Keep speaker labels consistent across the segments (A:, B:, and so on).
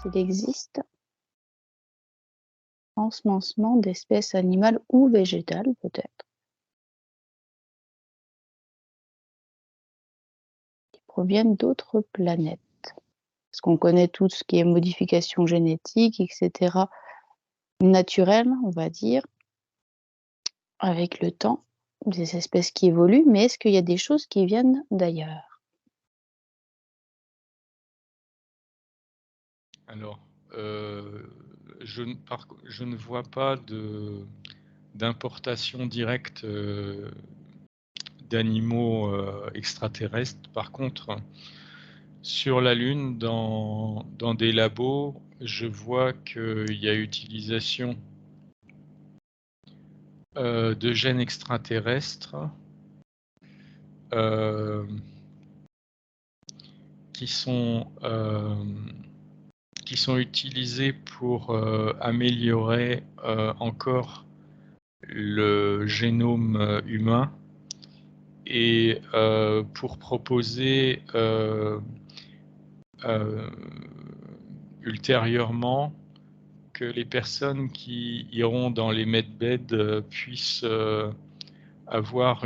A: il existe ensemencement d'espèces animales ou végétales peut-être, qui proviennent d'autres planètes. Parce qu'on connaît tout ce qui est modification génétique et cetera, naturelle, on va dire, avec le temps, des espèces qui évoluent, mais est-ce qu'il y a des choses qui viennent d'ailleurs?
B: Alors, je ne vois pas d'importation directe, d'animaux, extraterrestres. Par contre, sur la Lune, dans des labos, je vois qu'il y a utilisation, de gènes extraterrestres, hem, qui sont, utilisés pour, améliorer, encore le génome, humain et pour proposer, heu, ultérieurement que les personnes qui iront dans les medbeds, puissent, avoir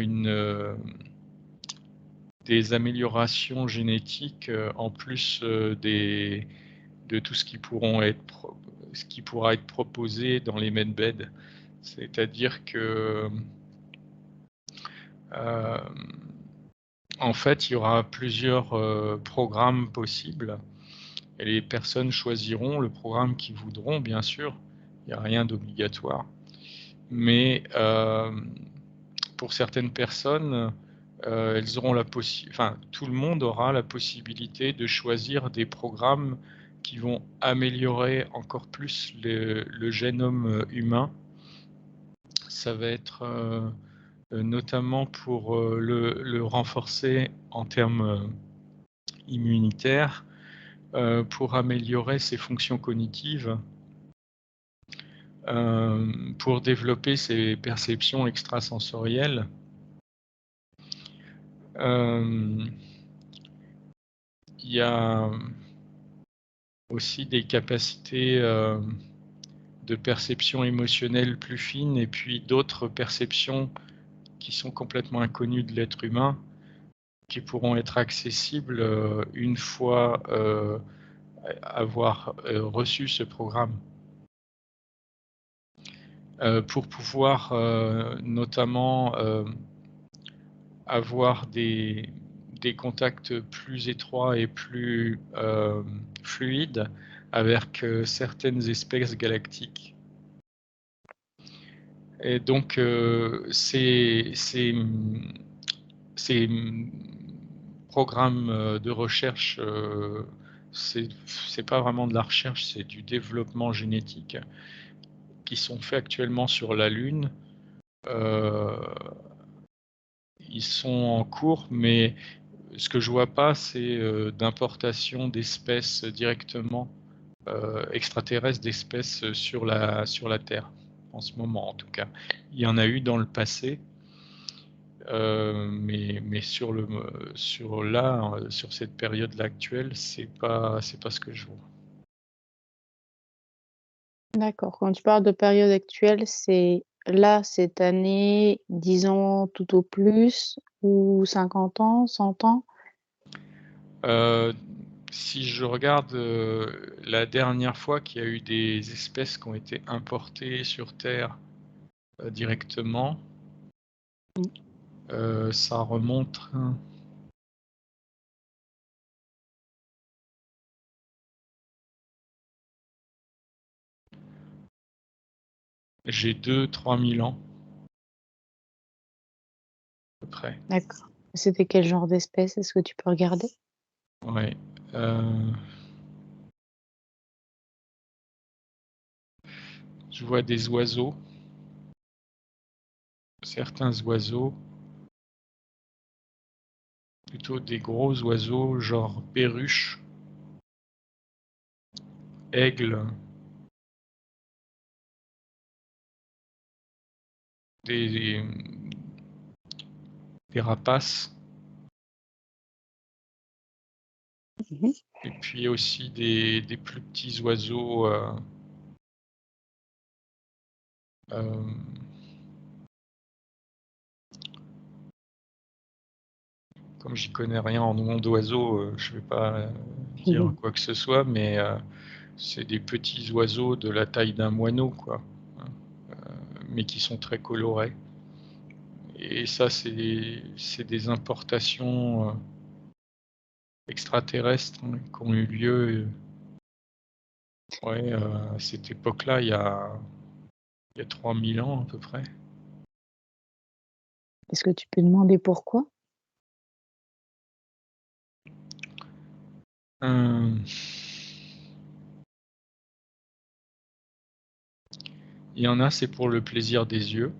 B: des améliorations génétiques, en plus, de tout ce ce qui pourra être proposé dans les medbeds. C'est-à-dire que, en fait, il y aura plusieurs, programmes possibles et les personnes choisiront le programme qu'ils voudront, bien sûr. Il y a rien d'obligatoire. Mais, pour certaines personnes, elles auront tout le monde aura la possibilité de choisir des programmes qui vont améliorer encore plus le génome, humain. Ça va être, notamment pour, le renforcer en termes, immunitaires, pour améliorer ses fonctions cognitives, pour développer ses perceptions extrasensorielles. Hem, il y a aussi des capacités, de perception émotionnelle plus fines et puis d'autres perceptions qui sont complètement inconnues de l'être humain, qui pourront être accessibles, une fois, avoir, reçu ce programme. Pour pouvoir, notamment, avoir des contacts plus étroits et plus, fluides avec, certaines espèces galactiques. Et donc, ces programmes, de recherche, c'est pas vraiment de la recherche, c'est du développement génétique qui sont faits actuellement sur la Lune. Heu, Ils sont en cours, mais ce que je vois pas, c'est, d'importation d'espèces directement, extraterrestres, d'espèces, sur la Terre, en ce moment en tout cas. Il y en a eu dans le passé, mais sur cette période-là actuelle, c'est pas ce que je vois.
A: D'accord, quand tu parles de période actuelle, c'est là, cette année, 10 ans tout au plus ou 50 ans, 100 ans?
B: Heu, Si je regarde, la dernière fois qu'il y a eu des espèces qui ont été importées sur Terre, directement,
A: Mmh.
B: ça remonte, j'ai 2 000 à 3 000 ans, à peu près.
A: D'accord. C'était quel genre d'espèce? Est-ce que tu peux regarder?
B: Ouais, je vois des oiseaux, certains oiseaux, plutôt des gros oiseaux, genre perruche, aigle, des des rapaces,
A: Mmh.
B: Et puis aussi des plus petits oiseaux, hem, comme j'y connais rien en nom d'oiseaux, je vais pas dire quoi que ce soit, mais c'est des petits oiseaux de la taille d'un moineau, quoi, hein, mais qui sont très colorés. Et ça, c'est des importations, extraterrestres, hein, qui ont eu lieu, ouais, à cette époque-là, il y a 3000 ans à peu près.
A: Est-ce que tu peux demander pourquoi?
B: Hem, il y en a, c'est pour le plaisir des yeux,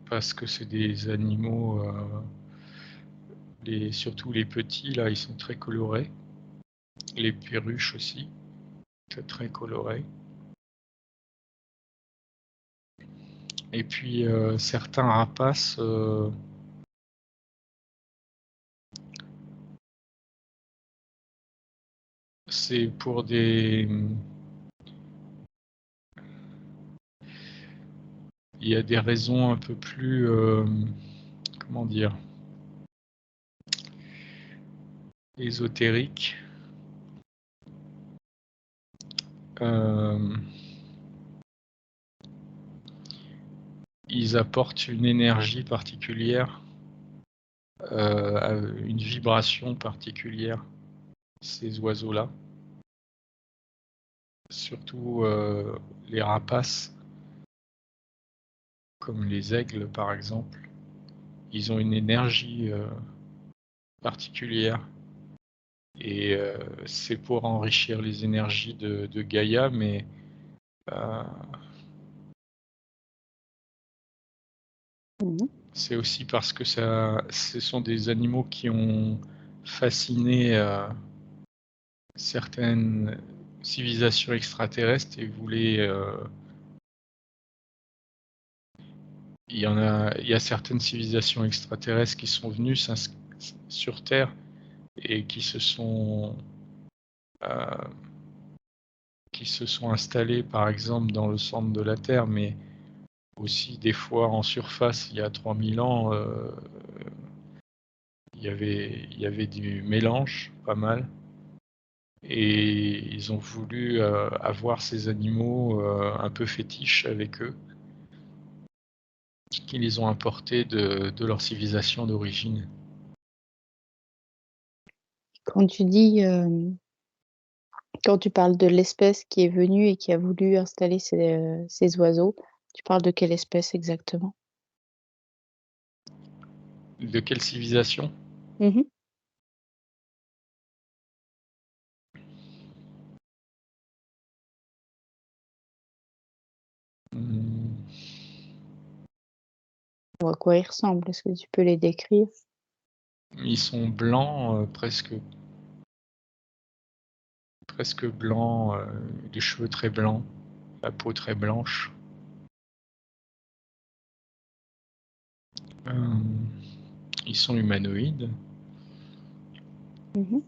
B: parce que c'est des animaux, surtout les petits là, ils sont très colorés. Les perruches aussi, très, très colorées. Et puis, certains rapaces, c'est pour il y a des raisons un peu plus, comment dire? Ésotériques. Hem, Ils apportent une énergie particulière, une vibration particulière, ces oiseaux-là. Surtout, les rapaces, comme les aigles par exemple, ils ont une énergie, particulière. Et c'est pour enrichir les énergies de Gaïa, mais heu,
A: Mmh.
B: c'est aussi parce que ce sont des animaux qui ont fasciné, certaines civilisations extraterrestres et voulaient, il y a certaines civilisations extraterrestres qui sont venues sur Terre et heu, qui se sont installées, par exemple, dans le centre de la Terre, mais aussi des fois en surface il y a 3000 ans, il y avait du mélange, pas mal, et ils ont voulu, avoir ces animaux, un peu fétiches avec eux, qui les ont importés de leur civilisation d'origine.
A: Quand tu dis, quand tu parles de l'espèce qui est venue et qui a voulu installer ces oiseaux, tu parles de quelle espèce exactement?
B: De quelle civilisation?
A: Mmh mh.
B: Mmh,
A: Ou à quoi ils ressemblent? Est-ce que tu peux les décrire?
B: ils sont blancs, presque blancs, les cheveux très blancs, la peau très blanche. Hem, Ils sont humanoïdes,
A: Mmh mh.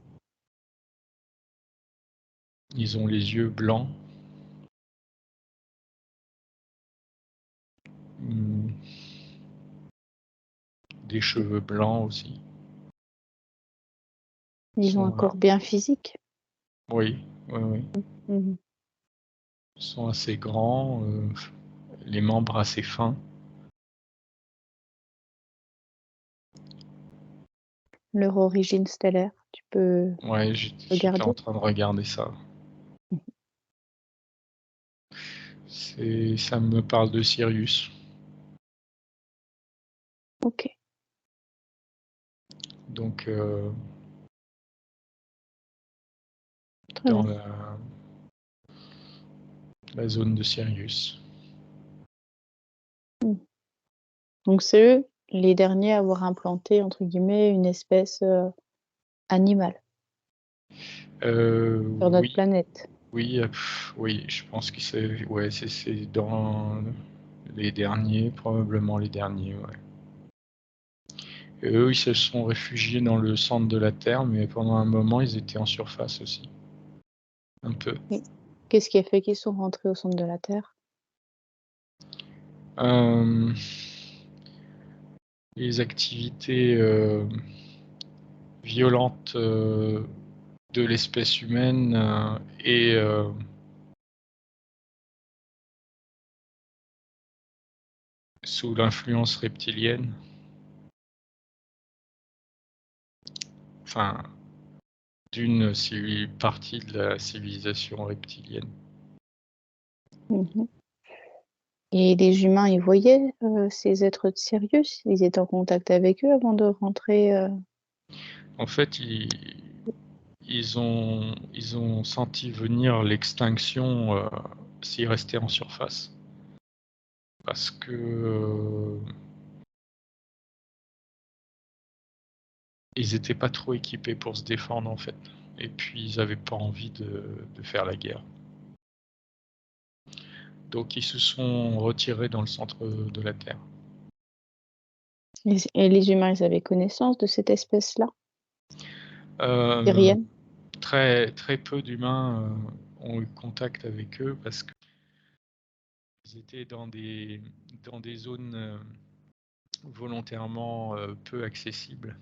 B: ils ont les yeux blancs. Mmh, des cheveux blancs aussi. Ils
A: Ils ont un
B: sont,
A: corps bien physique?
B: oui, oui, oui.
A: Mmh mh.
B: Ils sont assez grands, les membres assez fins.
A: Leur origine stellaire, tu peux
B: Ouais, j'étais en
A: regarder?
B: train de regarder ça.
A: Mmh.
B: Ça me parle de Sirius,
A: OK,
B: donc
A: très
B: dans
A: bien.
B: la zone de Sirius.
A: Mmh. Donc c'est eux les derniers à avoir implanté entre guillemets «une espèce, animale» sur notre
B: Oui,
A: planète.
B: oui, oui, je pense que c'est dans les derniers, probablement les derniers, ouais. Et eux, ils se sont réfugiés dans le centre de la Terre, mais pendant un moment, ils étaient en surface aussi. Un peu.
A: Et qu'est-ce qui a fait qu'ils sont rentrés au centre de la Terre?
B: Les activités violentes de l'espèce humaine et sous l'influence reptilienne. Enfin, d'une partie de la civilisation reptilienne.
A: Mmh. Et les humains, ils voyaient, ces êtres de Sirius? Ils étaient en contact avec eux avant de rentrer,
B: En fait, ils ont senti venir l'extinction s'ils restaient en surface. Parce que ils n'étaient pas trop équipés pour se défendre en fait. Et puis ils n'avaient pas envie de faire la guerre. Donc ils se sont retirés dans le centre de la Terre.
A: et les humains, ils avaient connaissance de cette espèce-là,
B: Euh,
A: syrienne?
B: très, très peu d'humains ont eu contact avec eux parce qu'ils étaient dans des zones volontairement peu accessibles.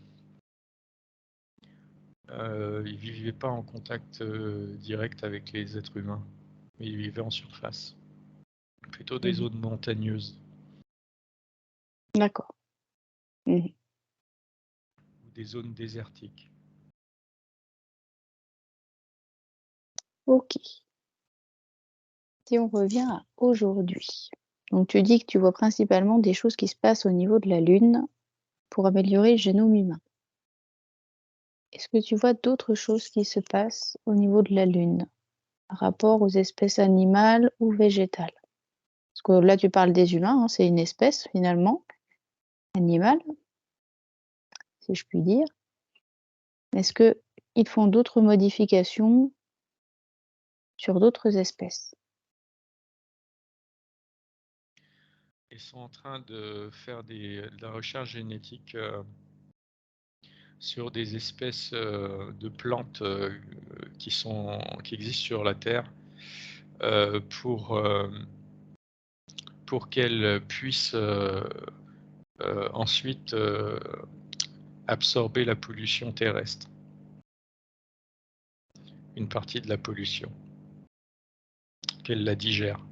B: Ils vivaient pas en contact direct avec les êtres humains, mais ils vivaient en surface, plutôt des
A: Mmh.
B: zones montagneuses
A: D'accord. Mmh.
B: ou des zones désertiques.
A: OK. Si on revient à aujourd'hui, donc tu dis que tu vois principalement des choses qui se passent au niveau de la Lune pour améliorer le génome humain. Est-ce que tu vois d'autres choses qui se passent au niveau de la Lune, par rapport aux espèces animales ou végétales? Parce que là, tu parles des humains, hein, c'est une espèce finalement, animale, si je puis dire. Est-ce qu'ils font d'autres modifications sur d'autres espèces?
B: Ils sont en train de faire de la recherche génétique sur des espèces de plantes qui existent sur la Terre euh, pour, euh, pour qu'elles puissent ensuite absorber la pollution terrestre, une partie de la pollution, qu'elles la digèrent.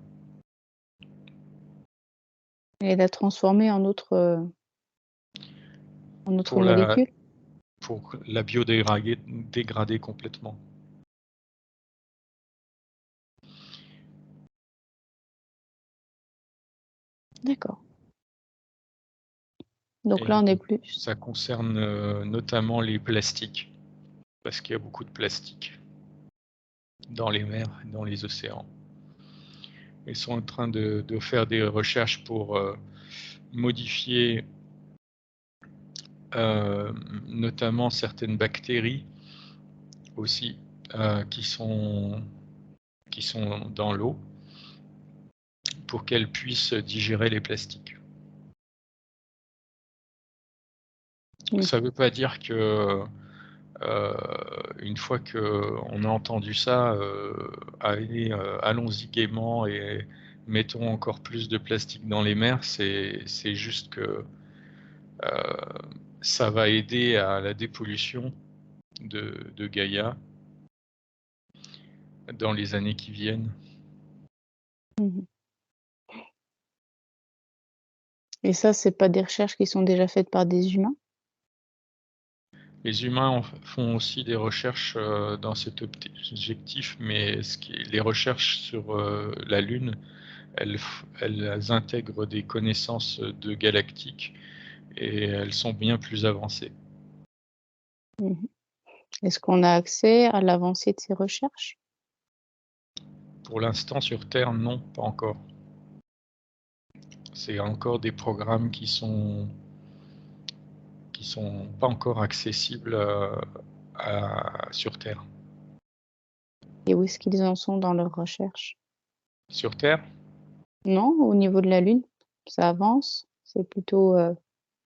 A: Et la transformer en autre
B: Pour la,
A: molécule?
B: pour la biodégrader complètement.
A: D'accord. Donc là,
B: Et
A: on est plus
B: ça concerne notamment les plastiques, parce qu'il y a beaucoup de plastique dans les mers et dans les océans. Ils sont en train de faire des recherches pour modifier notamment certaines bactéries aussi qui sont dans l'eau pour qu'elles puissent digérer les plastiques.
A: mmh,
B: Ça ne veut pas dire que une fois qu'on a entendu ça, allez, allons-y gaiement et mettons encore plus de plastique dans les mers. C'est juste que ça va aider à la dépollution de Gaïa dans les années qui viennent.
A: mmh. Et ça, c'est pas des recherches qui sont déjà faites par des humains?
B: Les humains font aussi des recherches dans cet objectif, mais les recherches sur la Lune, elles intègrent des connaissances de galactiques et elles sont bien plus avancées.
A: Mmh. Est-ce qu'on a accès à l'avancée de ces recherches?
B: Pour l'instant, sur Terre, non, pas encore. C'est encore des programmes qui sont pas encore accessibles sur Terre.
A: Et où est-ce qu'ils en sont dans leurs recherches?
B: Sur Terre,
A: Non, au niveau de la Lune, ça avance? C'est plutôt,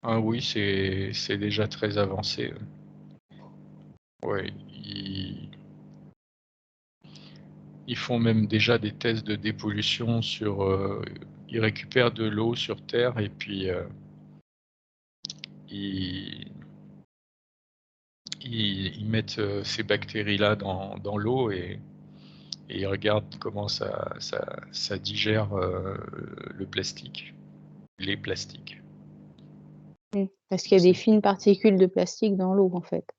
B: Ah oui, c'est déjà très avancé. Ouais, ils font même déjà des tests de dépollution sur, ils récupèrent de l'eau sur terre et puis, ils ils mettent, ces bactéries-là dans l'eau et ils regardent comment ça digère, le plastique, les plastiques.
A: Parce qu'il y a des
B: C'est
A: fines particules de plastique dans l'eau, en fait.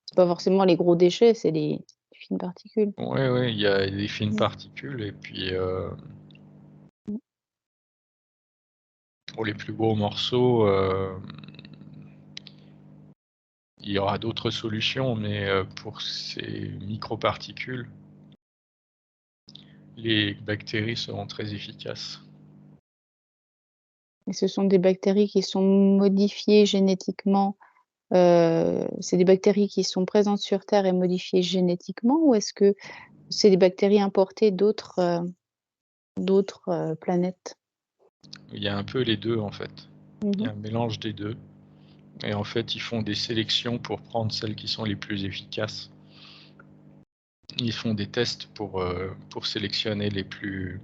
A: C'est pas forcément les gros déchets, c'est les fines particules.
B: Ouais, ouais, il y a des fines
A: Mmh.
B: particules et puis,
A: Mmh.
B: pour les plus gros morceaux, il y aura d'autres solutions, mais, pour ces microparticules, les bactéries seront très efficaces.
A: Et ce sont des bactéries qui sont modifiées génétiquement, c'est des bactéries qui sont présentes sur terre et modifiées génétiquement? Ou est-ce que c'est des bactéries importées d'autres planètes?
B: Il y a un peu les 2 en fait. Il y
A: Mmh.
B: a un mélange des 2 et en fait, ils font des sélections pour prendre celles qui sont les plus efficaces. Ils font des tests pour sélectionner les plus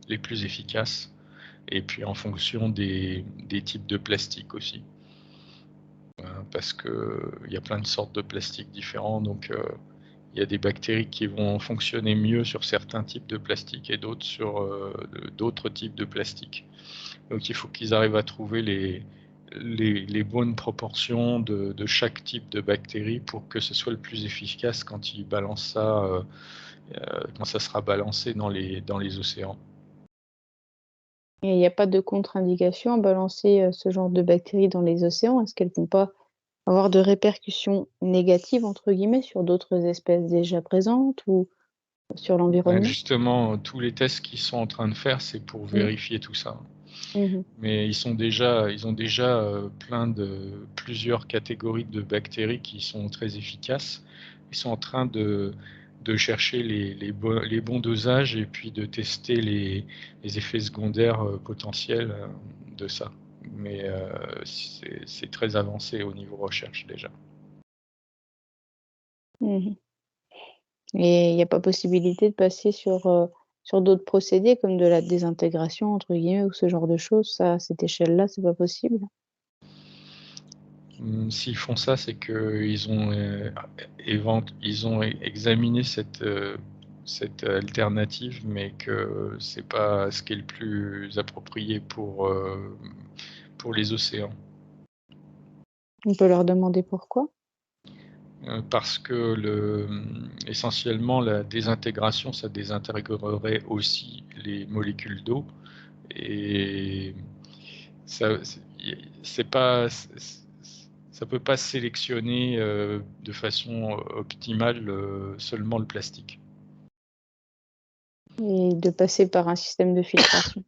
B: efficaces et puis en fonction des types de plastique aussi. Parce qu'il y a plein de sortes de plastiques différents donc, il y a des bactéries qui vont fonctionner mieux sur certains types de plastique et d'autres sur, d'autres types de plastique. Donc il faut qu'ils arrivent à trouver les bonnes proportions de chaque type de bactérie pour que ce soit le plus efficace quand ils balancent ça, quand ça sera balancé dans les océans.
A: Et il n'y a pas de contre-indication à balancer, ce genre de bactéries dans les océans? Est-ce qu'elles vont pas avoir de répercussions «négatives» entre guillemets sur d'autres espèces déjà présentes ou sur
B: Bah,
A: l'environnement?
B: justement, tous les tests qu'ils sont en train de faire, c'est pour
A: Mmh.
B: vérifier tout ça.
A: Mmh.
B: Mais ils ont déjà, plusieurs catégories de bactéries qui sont très efficaces. Ils sont en train de chercher les bons dosages et puis de tester les effets secondaires, potentiels, de ça. Mais, c'est très avancé au niveau recherche déjà.
A: Mmh. Et il n'y a pas possibilité de passer sur d'autres procédés comme de la «désintégration» entre guillemets ou ce genre de choses? Ça, à cette échelle-là, c'est pas possible?
B: S'ils font ça, c'est qu'ils ont, ils ont examiné cette alternative, mais que c'est pas ce qui est le plus approprié pour les océans.
A: On peut leur demander pourquoi?
B: Parce que essentiellement la désintégration, ça désintégrerait aussi les molécules d'eau et ça c'est pas ça peut pas sélectionner, de façon optimale, seulement le plastique.
A: Et de passer par un système de filtration?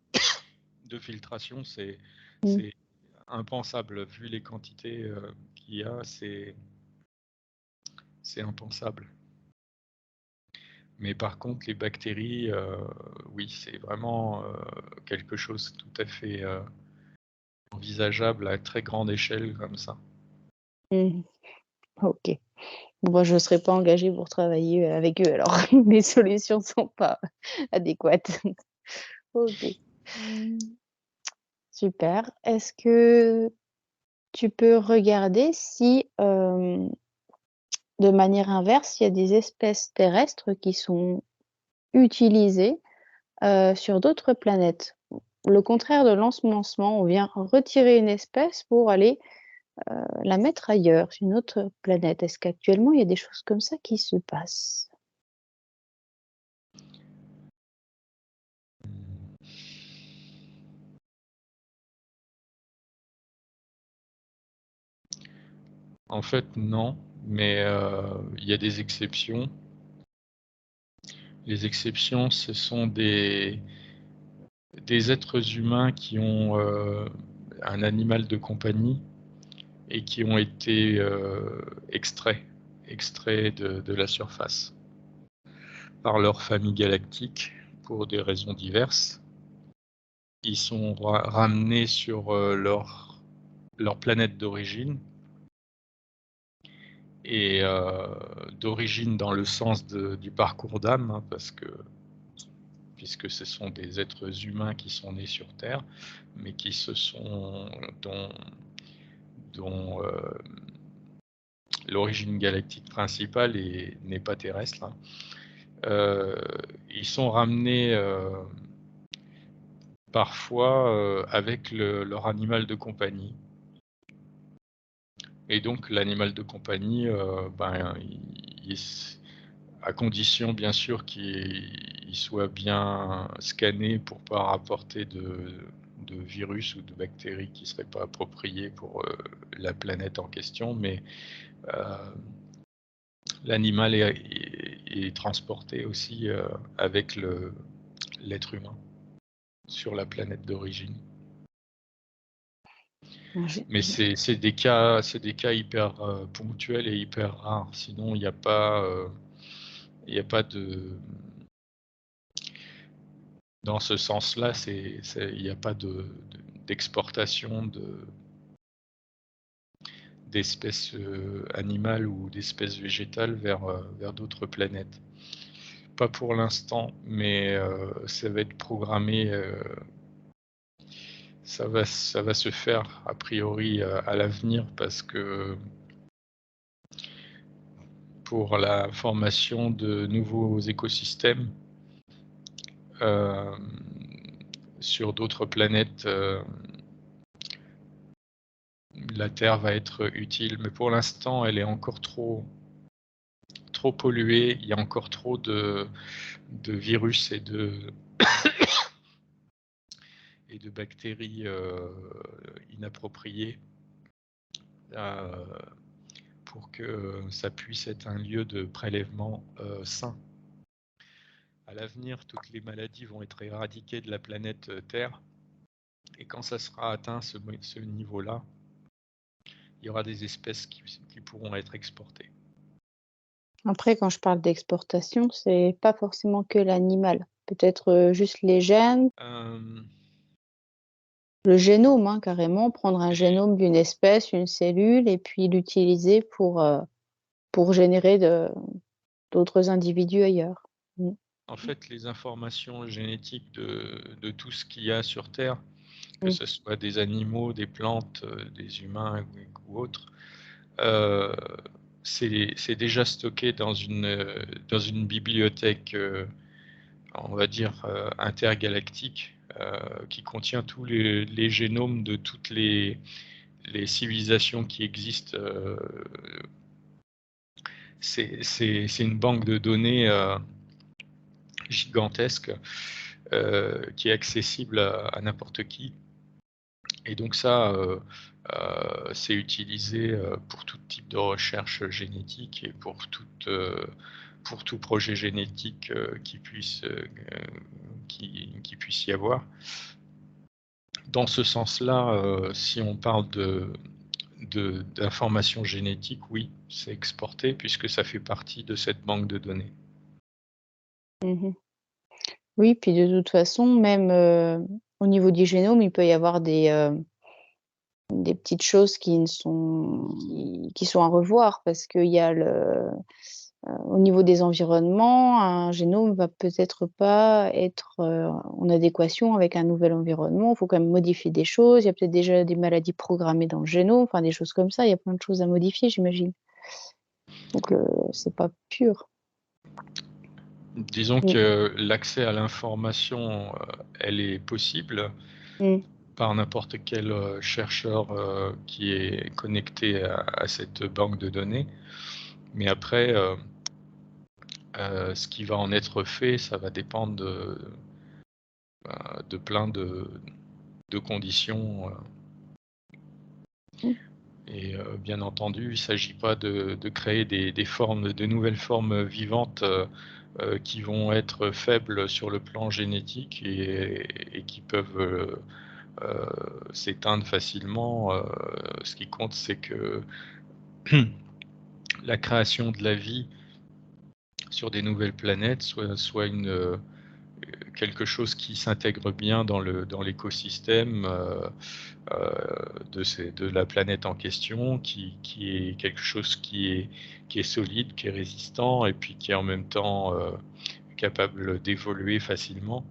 B: De filtration, c'est
A: Mmh.
B: c'est impensable vu les quantités, qu'il y a, c'est impensable. Mais par contre les bactéries, oui, c'est vraiment, quelque chose tout à fait, envisageable à très grande échelle comme ça.
A: Mmh. OK. Bon, bah, je ne serai pas engagée pour travailler, avec eux alors. Les solutions sont pas adéquates. OK. Mmh. Super. Est-ce que tu peux regarder si, de manière inverse, il y a des espèces terrestres qui sont utilisées, sur d'autres planètes? Le contraire de l'ensemencement, on vient retirer une espèce pour aller, la mettre ailleurs, sur une autre planète. Est-ce qu'actuellement il y a des choses comme ça qui se passent?
B: En fait, non, mais, il y a des exceptions. Les exceptions, ce sont des êtres humains qui ont, un animal de compagnie et qui ont été, extraits de la surface par leur famille galactique pour des raisons diverses. Ils sont ramenés sur, leur planète d'origine, et d'origine dans le sens du parcours d'âme, hein, puisque ce sont des êtres humains qui sont nés sur Terre, mais qui dont l'origine galactique principale n'est pas terrestre, hein. Ils sont ramenés parfois avec leur animal de compagnie. Et donc l'animal de compagnie, à condition bien sûr qu'il soit bien scanné pour ne pas rapporter de virus ou de bactéries qui ne seraient pas appropriées pour la planète en question, mais l'animal est transporté aussi avec l'être humain sur la planète d'origine. Mais c'est des cas hyper ponctuels et hyper rares. Sinon, il n'y a pas de... Dans ce sens-là, il n'y a pas d'exportation d'espèces animales ou d'espèces végétales vers d'autres planètes. Pas pour l'instant, mais ça va être programmé. Ça va se faire a priori à l'avenir, parce que pour la formation de nouveaux écosystèmes sur d'autres planètes, la Terre va être utile, mais pour l'instant elle est encore trop polluée. Il y a encore trop de virus et de bactéries inappropriées pour que ça puisse être un lieu de prélèvement sain. À l'avenir, toutes les maladies vont être éradiquées de la planète Terre, et quand ça sera atteint ce niveau-là, il y aura des espèces qui pourront être exportées.
A: Après, quand je parle d'exportation, c'est pas forcément que l'animal. Peut-être juste les gènes, le génome, hein, carrément, prendre un génome d'une espèce, une cellule, et puis l'utiliser pour générer d'autres individus ailleurs.
B: En fait, les informations génétiques de tout ce qu'il y a sur Terre, que ce soit des animaux, des plantes, des humains ou autres, c'est déjà stocké dans une bibliothèque, on va dire, intergalactique, qui contient tous les génomes de toutes les civilisations qui existent. C'est une banque de données gigantesque qui est accessible à n'importe qui. Et donc ça, c'est utilisé pour tout type de recherche génétique et pour tout projet génétique qui puisse y avoir. Dans ce sens-là, si on parle d'informations génétiques, oui, c'est exporté puisque ça fait partie de cette banque de données.
A: Oui, puis de toute façon, même au niveau du génome, il peut y avoir des petites choses qui sont à revoir, parce qu'il y a au niveau des environnements, un génome va peut-être pas être en adéquation avec un nouvel environnement. Il faut quand même modifier des choses. Il y a peut-être déjà des maladies programmées dans le génome, enfin des choses comme ça. Il y a plein de choses à modifier, j'imagine. Donc c'est pas pur.
B: Disons que l'accès à l'information, elle est possible par n'importe quel chercheur qui est connecté à cette banque de données. Mais après, ce qui va en être fait, ça va dépendre de plein de conditions. Et bien entendu, il ne s'agit pas de créer de nouvelles formes vivantes qui vont être faibles sur le plan génétique et qui peuvent s'éteindre facilement. Ce qui compte, c'est que la création de la vie sur des nouvelles planètes soit une quelque chose qui s'intègre bien dans l'écosystème de la planète en question, qui est quelque chose qui est solide, qui est résistant, et puis qui est en même temps capable d'évoluer facilement.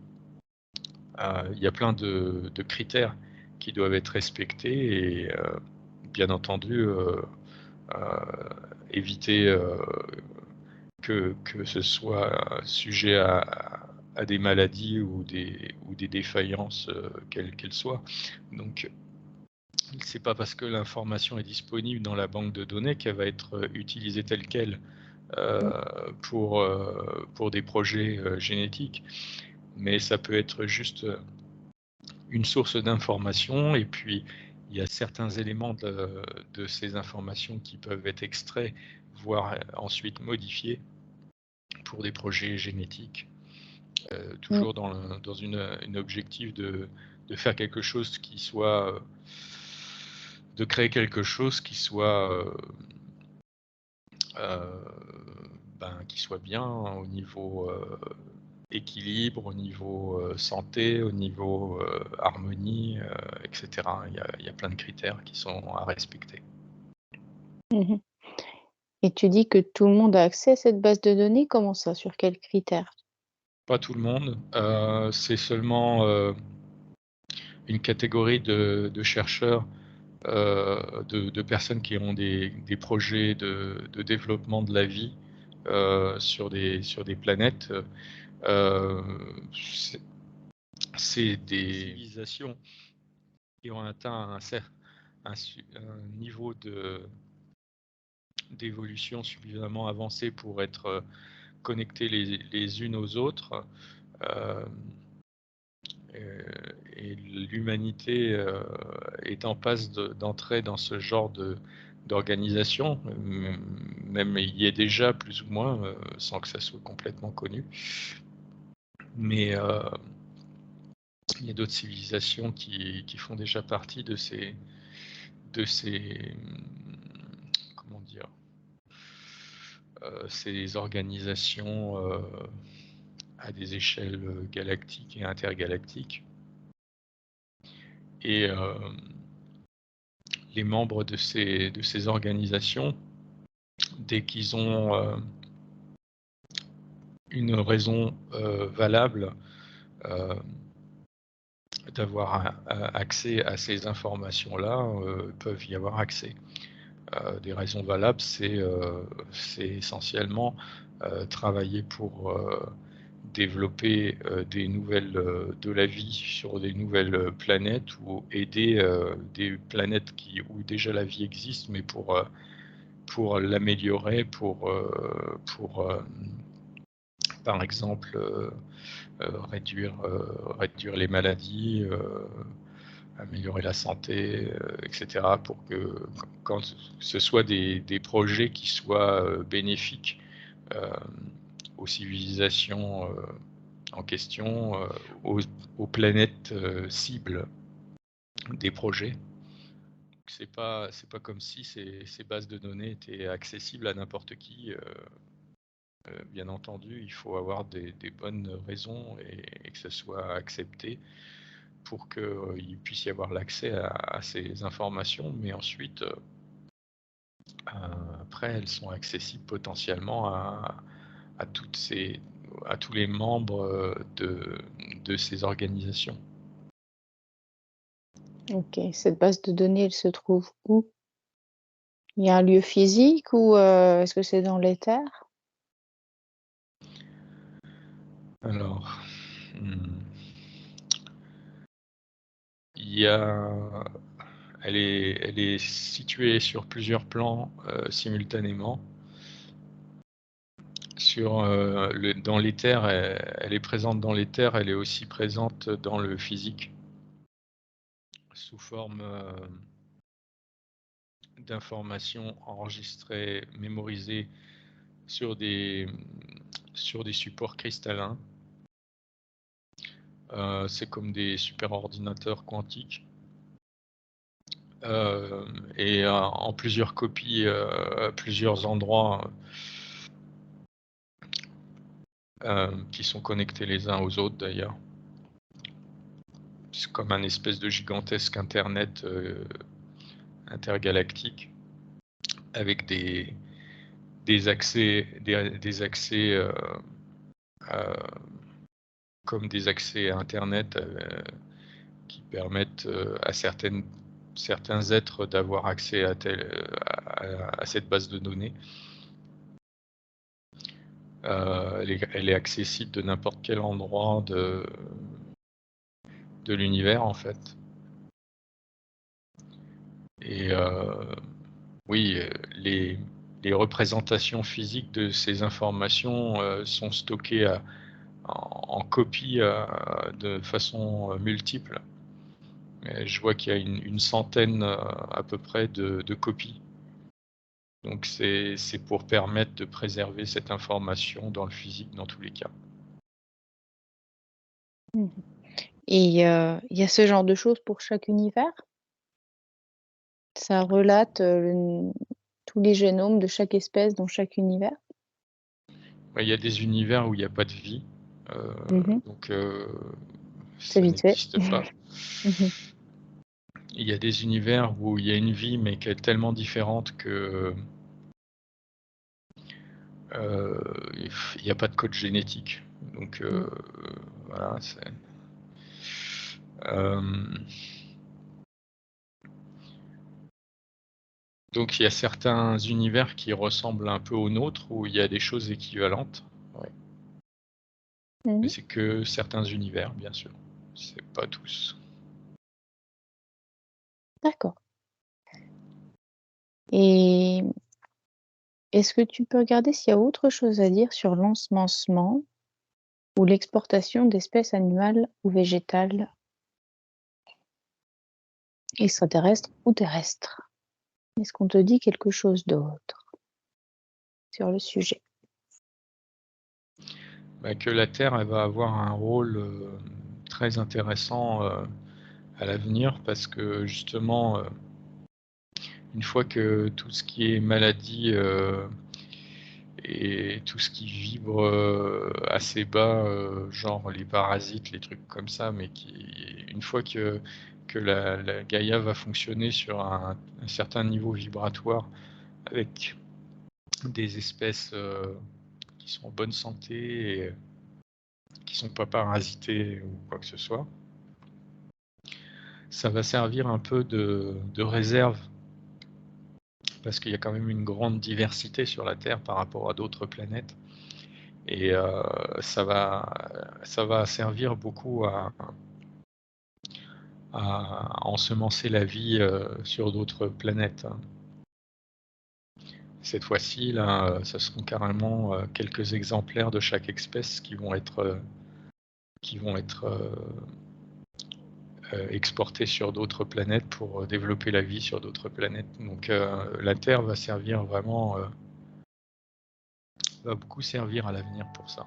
B: Il y a plein de critères qui doivent être respectés, et bien entendu éviter que ce soit sujet à des maladies ou des défaillances, quelles qu'elles soient. Donc, c'est pas parce que l'information est disponible dans la banque de données qu'elle va être utilisée telle qu'elle pour des projets génétiques. Mais ça peut être juste une source d'information, et puis il y a certains éléments de ces informations qui peuvent être extraits, voire ensuite modifiés pour des projets génétiques, toujours dans une objectif de faire quelque chose qui soit, de créer quelque chose qui soit qui soit bien au niveau équilibre, au niveau santé, au niveau harmonie, etc. Il y a plein de critères qui sont à respecter.
A: Mmh. Et tu dis que tout le monde a accès à cette base de données? Comment ça? Sur quels critères?
B: Pas tout le monde, c'est seulement une catégorie de chercheurs, de personnes qui ont des projets de développement de la vie sur des planètes. C'est des civilisations qui ont atteint un niveau d'évolution suffisamment avancé pour être connectées les unes aux autres. Et l'humanité est en passe d'entrer dans ce genre d'organisation, même il y est déjà plus ou moins, sans que ça soit complètement connu. Mais il y a d'autres civilisations qui font déjà partie de ces comment dire, ces organisations à des échelles galactiques et intergalactiques. Et les membres de ces organisations, dès qu'ils ont une raison valable d'avoir accès à ces informations-là, peuvent y avoir accès. Des raisons valables, c'est essentiellement travailler pour développer des nouvelles de la vie sur des nouvelles planètes, ou aider des planètes où déjà la vie existe, mais pour l'améliorer, pour par exemple réduire les maladies, améliorer la santé, etc., pour que quand ce soit des projets qui soient bénéfiques aux civilisations en question, aux planètes cibles des projets. C'est pas comme si ces bases de données étaient accessibles à n'importe qui. Bien entendu, il faut avoir des bonnes raisons, et que ce soit accepté pour qu'il puisse y avoir l'accès à ces informations. Mais ensuite, après, elles sont accessibles potentiellement à tous les membres de ces organisations.
A: OK. Cette base de données, elle se trouve où? Il y a un lieu physique ou est-ce que c'est dans l'éther?
B: Alors, il y a elle est située sur plusieurs plans simultanément. Dans l'éther, elle est présente dans l'éther, elle est aussi présente dans le physique, sous forme d'informations enregistrées, mémorisées sur des supports cristallins. C'est comme des superordinateurs quantiques, et en plusieurs copies à plusieurs endroits qui sont connectés les uns aux autres d'ailleurs. C'est comme un espèce de gigantesque internet intergalactique avec des accès comme des accès à internet qui permettent à certains êtres d'avoir accès à cette base de données. Elle est accessible de n'importe quel endroit de l'univers en fait. Et oui, les représentations physiques de ces informations sont stockées en copie de façon multiple. Et je vois qu'il y a une centaine à peu près de copies. Donc c'est pour permettre de préserver cette information dans le physique dans tous les cas.
A: Et il y a ce genre de choses pour chaque univers? Ça relate, tous les génomes de chaque espèce dans chaque univers?
B: Il y a des univers où il n'y a pas de vie, donc
A: C'est
B: ça
A: vite fait.
B: n'existe pas. Il y a des univers où il y a une vie, mais qui est tellement différente que il n'y a pas de code génétique. Donc voilà, c'est donc il y a certains univers qui ressemblent un peu aux nôtres, où il y a des choses équivalentes. Ouais. Mais c'est que certains univers, bien sûr. C'est pas tous.
A: D'accord. Et est-ce que tu peux regarder s'il y a autre chose à dire sur l'ensemencement ou l'exportation d'espèces animales ou végétales, extraterrestres ou terrestres? Est-ce qu'on te dit quelque chose d'autre sur le sujet?
B: Que la Terre, elle va avoir un rôle très intéressant à l'avenir, parce que justement, une fois que tout ce qui est maladie et tout ce qui vibre assez bas, genre les parasites, les trucs comme ça, mais une fois que la Gaïa va fonctionner sur un certain niveau vibratoire avec des espèces qui sont en bonne santé et qui sont pas parasitées ou quoi que ce soit, ça va servir un peu de réserve, parce qu'il y a quand même une grande diversité sur la Terre par rapport à d'autres planètes. Et ça va servir beaucoup à ensemencer la vie sur d'autres planètes. Cette fois-ci, là, ce seront carrément quelques exemplaires de chaque espèce qui vont être exportés sur d'autres planètes pour développer la vie sur d'autres planètes. Donc la Terre va servir vraiment, va beaucoup servir à l'avenir pour ça.